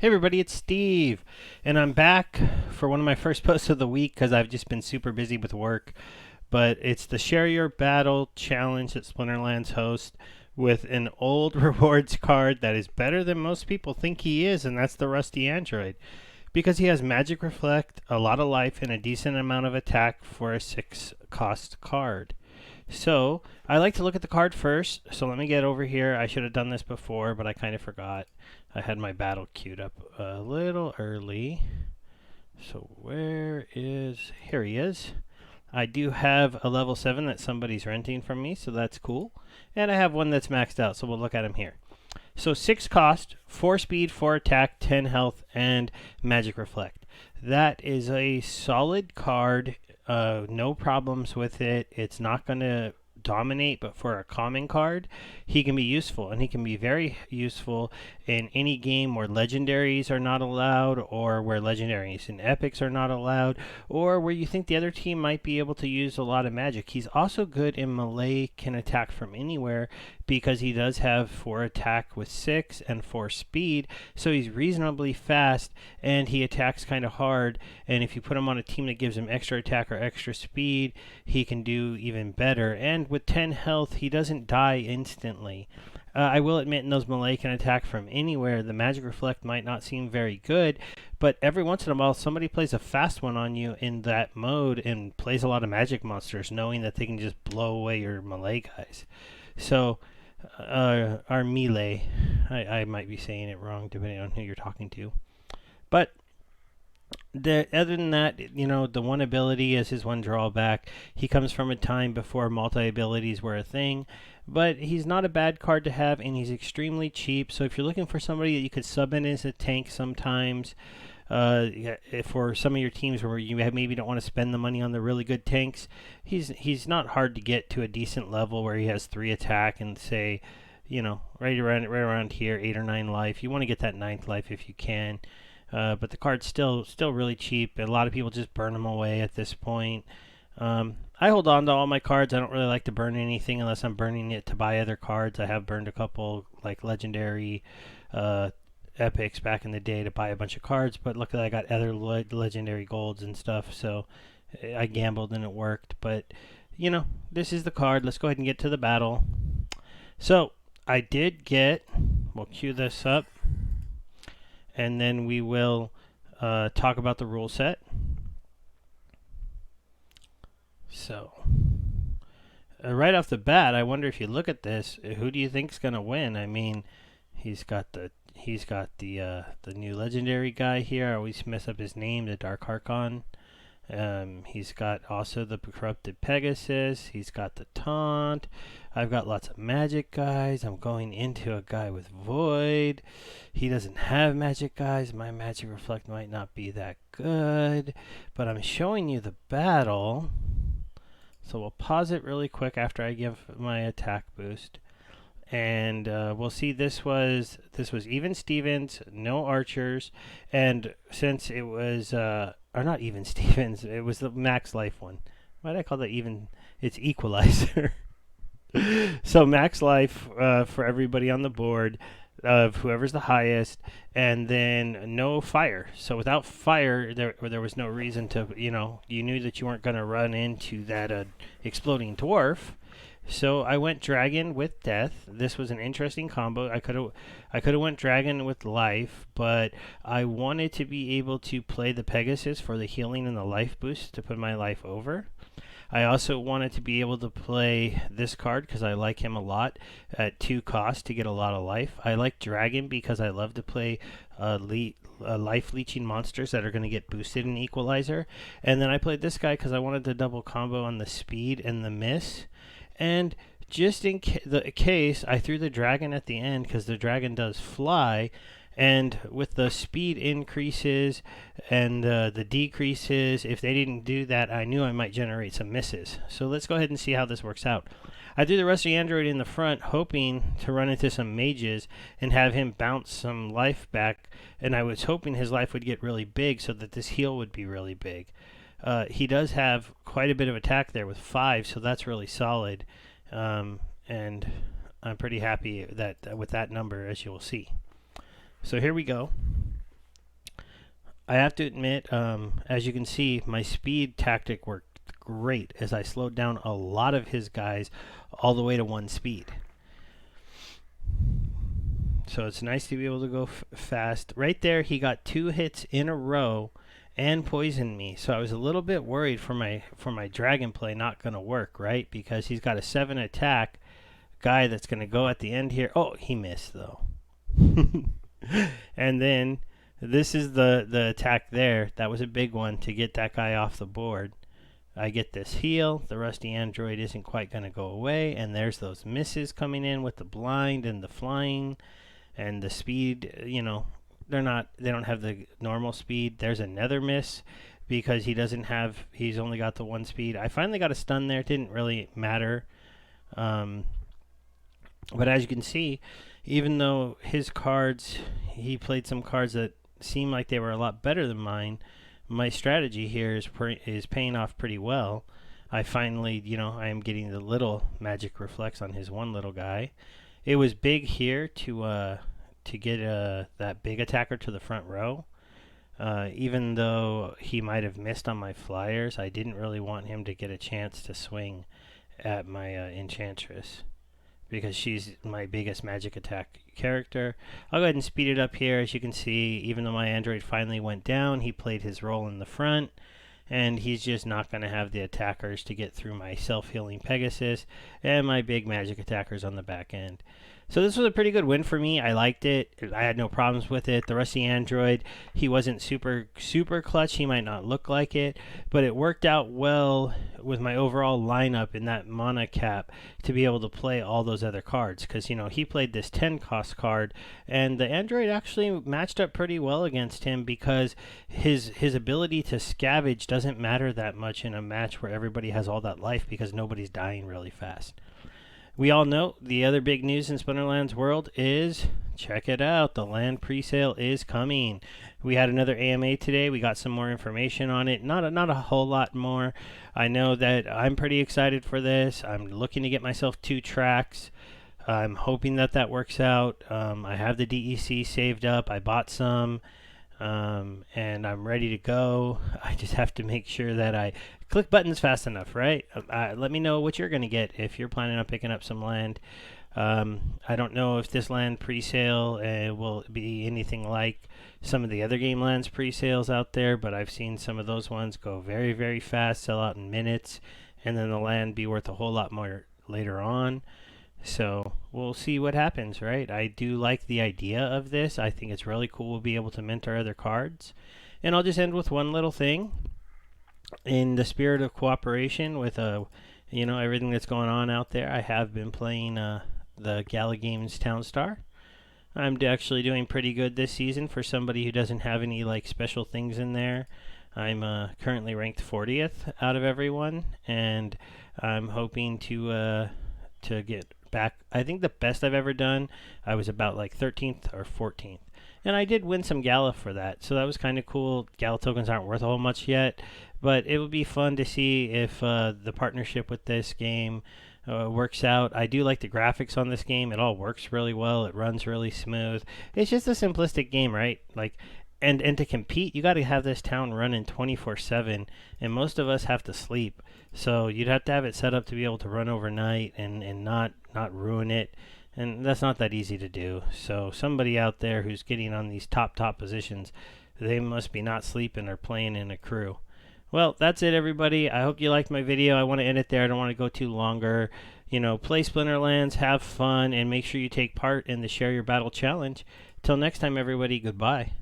Hey everybody, it's Steve, and I'm back for one of my first posts of the week because I've just been super busy with work. But it's the Share Your Battle Challenge that Splinterlands hosts with an old rewards card that is better than most people think he is, and that's the Rusty Android. Because he has Magic Reflect, a lot of life, and a decent amount of attack for a 6 cost card. So, I like to look at the card first, so let me get over here. I should have done this before, but I kind of forgot. I had my battle queued up a little early. So here he is. I do have a level 7 that somebody's renting from me, so that's cool. And I have one that's maxed out, so we'll look at him here. So 6 cost, 4 speed, 4 attack, 10 health, and Magic Reflect. That is a solid card. No problems with it. It's not going to dominate, but for a common card, he can be useful, and he can be very useful in any game where legendaries are not allowed, or where legendaries and epics are not allowed, or where you think the other team might be able to use a lot of magic. He's also good in melee, can attack from anywhere because he does have 4 attack with 6 and 4 speed, so he's reasonably fast and he attacks kind of hard, and if you put him on a team that gives him extra attack or extra speed, he can do even better. And with 10 health, he doesn't die instantly. I will admit, in those melee can attack from anywhere, the Magic Reflect might not seem very good, but every once in a while, somebody plays a fast one on you in that mode and plays a lot of magic monsters, knowing that they can just blow away your melee guys. So, our melee, I might be saying it wrong depending on who you're talking to. But other than that, the one ability is his one drawback. He comes from a time before multi-abilities were a thing, but he's not a bad card to have, and he's extremely cheap. So if you're looking for somebody that you could sub in as a tank sometimes, for some of your teams where you maybe don't want to spend the money on the really good tanks, he's not hard to get to a decent level where he has 3 attack and say, right around here, 8 or 9 life. You want to get that 9th life if you can. But the card's still really cheap. A lot of people just burn them away at this point. I hold on to all my cards. I don't really like to burn anything unless I'm burning it to buy other cards. I have burned a couple like legendary epics back in the day to buy a bunch of cards, but luckily I got other legendary golds and stuff, so I gambled and it worked. But this is the card. Let's go ahead and get to the battle. So I did we'll cue this up, and then we will talk about the rule set. So, right off the bat, I wonder if you look at this, who do you think's gonna win? I mean, he's got the new legendary guy here. I always mess up his name, the Dark Harkon. He's got also the Corrupted Pegasus. He's got the Taunt. I've got lots of magic guys. I'm going into a guy with Void. He doesn't have magic guys. My Magic Reflect might not be that good, but I'm showing you the battle. So we'll pause it really quick after I give my attack boost. And we'll see this was even Stevens, no archers, and since it was or not even Stevens, it was the max life one. Why did I call that even? It's equalizer. So max life for everybody on the board of whoever's the highest, and then no fire. So without fire, there was no reason to, you knew that you weren't going to run into that exploding dwarf. So I went dragon with death. This was an interesting combo. I could have went dragon with life, but I wanted to be able to play the Pegasus for the healing and the life boost to put my life over. I also wanted to be able to play this card because I like him a lot at 2 cost to get a lot of life. I like dragon because I love to play life leeching monsters that are going to get boosted in equalizer. And then I played this guy because I wanted the double combo on the speed and the miss. And just in the case, I threw the dragon at the end because the dragon does fly. And with the speed increases and the decreases, if they didn't do that, I knew I might generate some misses. So let's go ahead and see how this works out. I threw the Rusty Android in the front, hoping to run into some mages and have him bounce some life back. And I was hoping his life would get really big so that this heal would be really big. He does have quite a bit of attack there with 5, so that's really solid. And I'm pretty happy with that number, as you will see. So here we go. I have to admit, as you can see, my speed tactic worked great as I slowed down a lot of his guys all the way to 1 speed. So it's nice to be able to go fast. Right there, he got 2 hits in a row and poisoned me. So I was a little bit worried for my dragon play not going to work, right? Because he's got a 7 attack guy that's going to go at the end here. Oh, he missed though. And then this is the attack there. That was a big one to get that guy off the board. I get this heal. The rusty android isn't quite going to go away. And there's those misses coming in with the blind and the flying and the speed. You know, they don't have the normal speed. There's another miss because he's only got the 1 speed. I finally got a stun there. It didn't really matter. But as you can see, even though his cards, he played some cards that seemed like they were a lot better than mine, my strategy here is paying off pretty well. I finally, I am getting the little magic reflex on his one little guy. It was big here to get that big attacker to the front row. Even though he might have missed on my flyers, I didn't really want him to get a chance to swing at my Enchantress, because she's my biggest magic attack character. I'll go ahead and speed it up here. As you can see, even though my android finally went down, he played his role in the front, and he's just not going to have the attackers to get through my self-healing Pegasus and my big magic attackers on the back end. So this was a pretty good win for me. I liked it. I had no problems with it. The rusty android, he wasn't super clutch. He might not look like it, but it worked out well with my overall lineup in that mana cap to be able to play all those other cards, because he played this 10 cost card, and the android actually matched up pretty well against him because his ability to scavenge doesn't matter that much in a match where everybody has all that life, because nobody's dying really fast. We all know the other big news in Splinterlands world is, check it out, the land presale is coming. We had another AMA today. We got some more information on it. Not a whole lot more. I know that I'm pretty excited for this. I'm looking to get myself 2 tracks. I'm hoping that works out. I have the DEC saved up. I bought some. And I'm ready to go. I just have to make sure that I click buttons fast enough, right? Let me know what you're going to get if you're planning on picking up some land. I don't know if this land presale will be anything like some of the other game lands presales out there, but I've seen some of those ones go very, very fast, sell out in minutes, and then the land be worth a whole lot more later on. So we'll see what happens, right? I do like the idea of this. I think it's really cool we'll be able to mint our other cards. And I'll just end with one little thing. In the spirit of cooperation with everything that's going on out there, I have been playing the Gala Games Townstar. I'm actually doing pretty good this season for somebody who doesn't have any special things in there. I'm currently ranked 40th out of everyone, and I'm hoping to get back. I think the best I've ever done, I was about 13th or 14th, and I did win some Gala for that, so that was kind of cool. Gala tokens aren't worth a whole much yet, but it would be fun to see if the partnership with this game works out. I do like the graphics on this game. It all works really well. It runs really smooth. It's just a simplistic game, right? And to compete, you got to have this town running 24/7, and most of us have to sleep. So you'd have to have it set up to be able to run overnight and not ruin it. And that's not that easy to do. So somebody out there who's getting on these top positions, they must be not sleeping or playing in a crew. Well, that's it, everybody. I hope you liked my video. I want to end it there. I don't want to go too longer. Play Splinterlands, have fun, and make sure you take part in the Share Your Battle Challenge. Till next time, everybody, goodbye.